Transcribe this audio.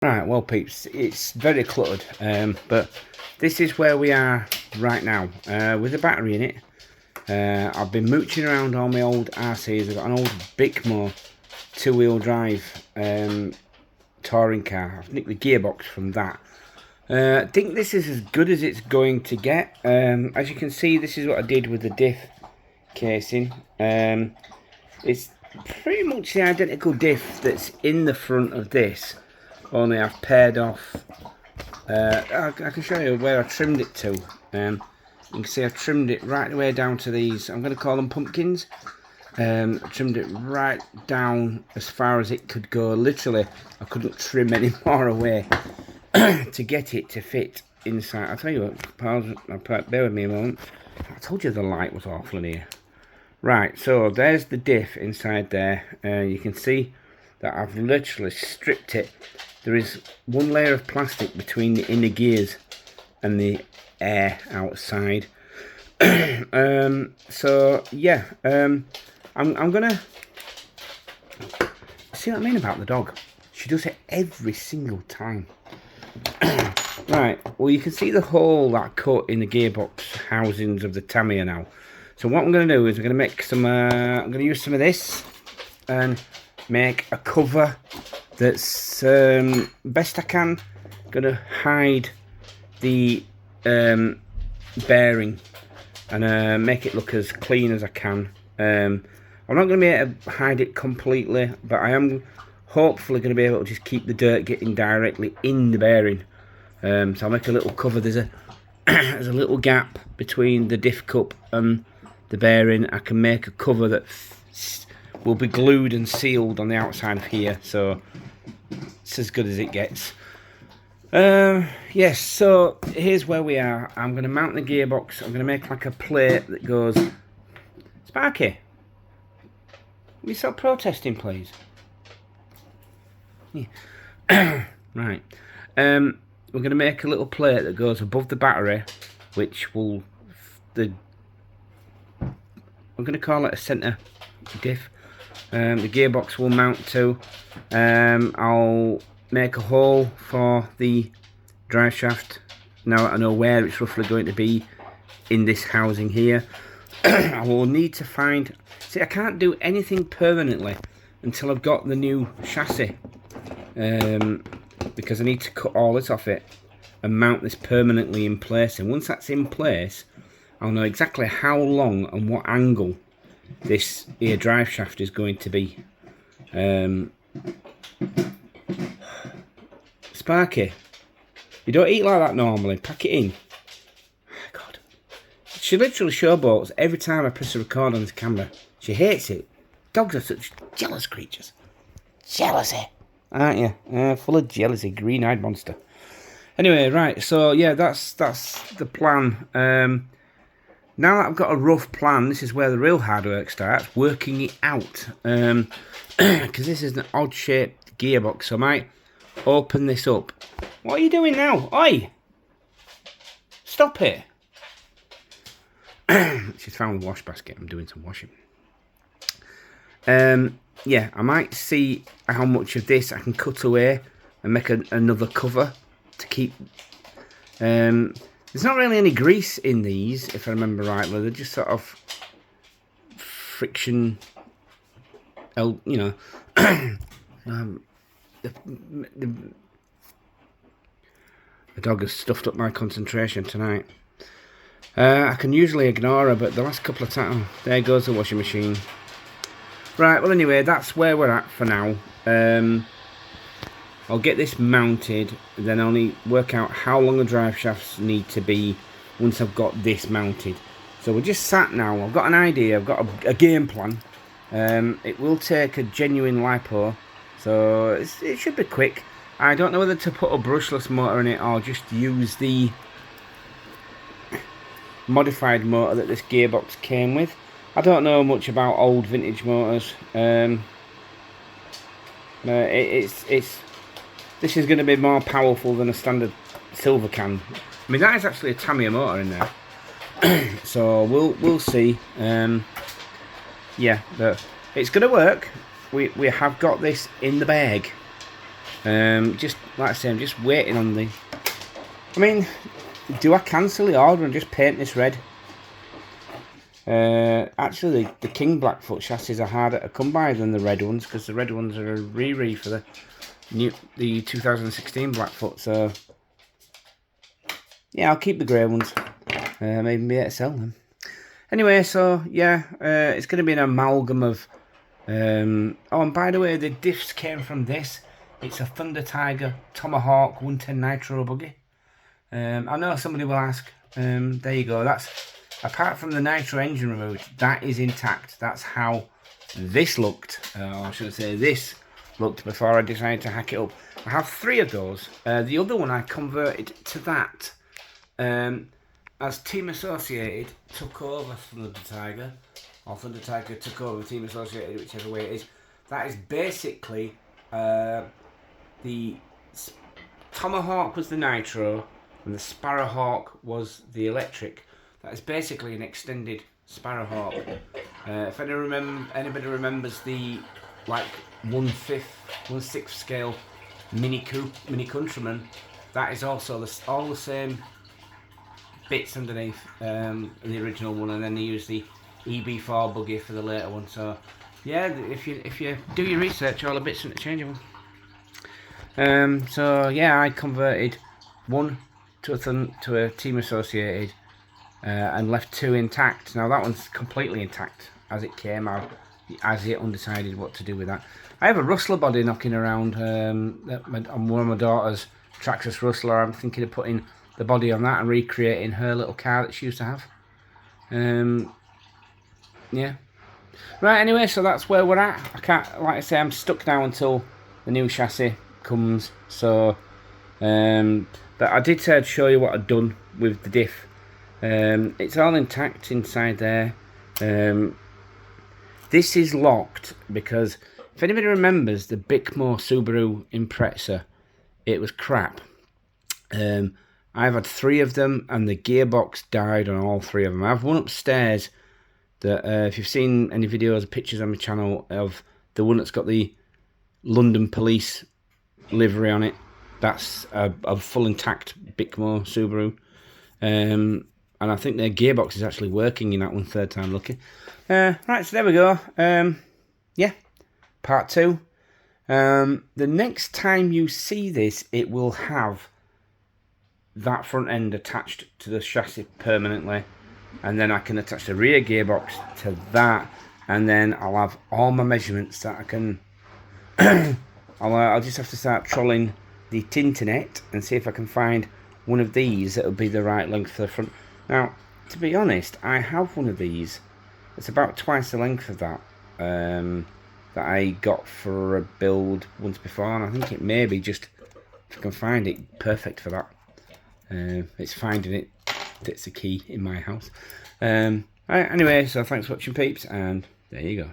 Right, well peeps, it's very cluttered, but this is where we are right now, with a battery in it. I've been mooching around all my old RCs. I've got an old Pt2 two-wheel drive touring car. I've nicked the gearbox from that. I think this is as good as it's going to get. As you can see, this is what I did with the diff casing. It's pretty much the identical diff that's in the front of this, only I've paired off. I can show you where I trimmed it to. You can see I've trimmed it right the way down to these, I'm going to call them pumpkins. I trimmed it right down as far as it could go. Literally, I couldn't trim any more away to get it to fit inside. I'll tell you what, pause, bear with me a moment. I told you the light was awful in here. Right, so there's the diff inside there. You can see that I've literally stripped it. There is one layer of plastic between the inner gears and the air outside. So yeah, I'm gonna see what I mean about the dog. She does it every single time. Right, well you can see the hole that I cut in the gearbox housings of the Tamiya now. So what I'm going to do is I'm going to make some, I'm going to use some of this and make a cover that's best I can. Going to hide the bearing and make it look as clean as I can. I'm not going to be able to hide it completely, but I am hopefully going to be able to just keep the dirt getting directly in the bearing. So I'll make a little cover. There's a there's a little gap between the diff cup and the bearing. I can make a cover that will be glued and sealed on the outside of here, so it's as good as it gets. Yes, so here's where we are. I'm going to mount the gearbox. I'm going to make like a plate that goes... Sparky, will you stop protesting, please? Yeah. Right. We're going to make a little plate that goes above the battery, which will... I'm going to call it a centre diff. The gearbox will mount to. I'll make a hole for the drive shaft. Now that I know where it's roughly going to be in this housing here. I will need to find... See, I can't do anything permanently until I've got the new chassis. Because I need to cut all this off it and mount this permanently in place. And once that's in place, I'll know exactly how long and what angle this here drive shaft is going to be. Sparky, you don't eat like that normally. Pack it in. God, she literally showboats every time I press the record on this camera. She hates it. Dogs are such jealous creatures. Jealousy, aren't you? Full of jealousy, green-eyed monster. Anyway, right. So yeah, that's the plan. Now that I've got a rough plan, this is where the real hard work starts, working it out. Because this is an odd-shaped gearbox, so I might open this up. What are you doing now? Oi! Stop it! She's found the wash basket. I'm doing some washing. Yeah, I might see how much of this I can cut away and make another cover to keep... There's not really any grease in these, if I remember rightly. They're just sort of friction, you know. The dog has stuffed up my concentration tonight. I can usually ignore her, but the last couple of times... Oh, there goes the washing machine. Right, well anyway, that's where we're at for now. I'll get this mounted, then I'll need work out how long the drive shafts need to be once I've got this mounted. So we're just sat now. I've got an idea. I've got a game plan. It will take a genuine lipo, so it should be quick. I don't know whether to put a brushless motor in it or just use the modified motor that this gearbox came with. I don't know much about old vintage motors. This is going to be more powerful than a standard silver can. I mean, that is actually a Tamiya motor in there. So we'll see. Yeah, but it's going to work. We have got this in the bag. Just like I say, I'm just waiting on the... I mean, do I cancel the order and just paint this red? Actually, the King Blackfoot chassis are harder to come by than the red ones, because the red ones are a re for the 2016 Blackfoot. So yeah, I'll keep the grey ones. Maybe be able to sell them. Anyway, so yeah, it's going to be an amalgam of. Oh, and by the way, the diffs came from this. It's a Thunder Tiger Tomahawk 110 Nitro buggy. I know somebody will ask. There you go. That's apart from the nitro engine removed. That is intact. That's how this looked, or should I say, this looked before I decided to hack it up. I have 3 of those. The other one I converted to that. As Team Associated took over Thunder Tiger, or Thunder Tiger took over Team Associated, whichever way it is. That is basically the Tomahawk was the nitro, and the Sparrowhawk was the electric. That is basically an extended Sparrowhawk. If anybody remembers the like 1/6 scale Mini Countryman, that is also all the same bits underneath the original one, and then they use the EB4 buggy for the later one. So yeah, if you do your research, all the bits are interchangeable. So yeah, I converted one to a Team Associated and left 2 intact. Now that one's completely intact as it came out, as yet undecided what to do with that. I have a Rustler body knocking around on one of my daughter's Traxxas Rustler. I'm thinking of putting the body on that and recreating her little car that she used to have. Yeah. Right, anyway, so that's where we're at. I can't, like I say, I'm stuck now until the new chassis comes. So, but I did say I'd show you what I'd done with the diff. It's all intact inside there. This is locked because if anybody remembers the Bickmore Subaru Impreza, it was crap. I've had 3 of them and the gearbox died on all 3 of them. I have one upstairs that if you've seen any videos or pictures on my channel of the one that's got the London Police livery on it, that's a full intact Bickmore Subaru. And I think their gearbox is actually working in that one, 3rd time lucky. Right, so there we go. Yeah, part 2. The next time you see this, it will have that front end attached to the chassis permanently, and then I can attach the rear gearbox to that, and then I'll have all my measurements that I can. I'll just have to start trolling the Tinternet and see if I can find one of these that would be the right length for the front. Now, to be honest, I have one of these. It's about twice the length of that that I got for a build once before, and I think it may be just, if I can find it, perfect for that. It's finding it that's the key in my house. Right, anyway, so thanks for watching, peeps, and there you go.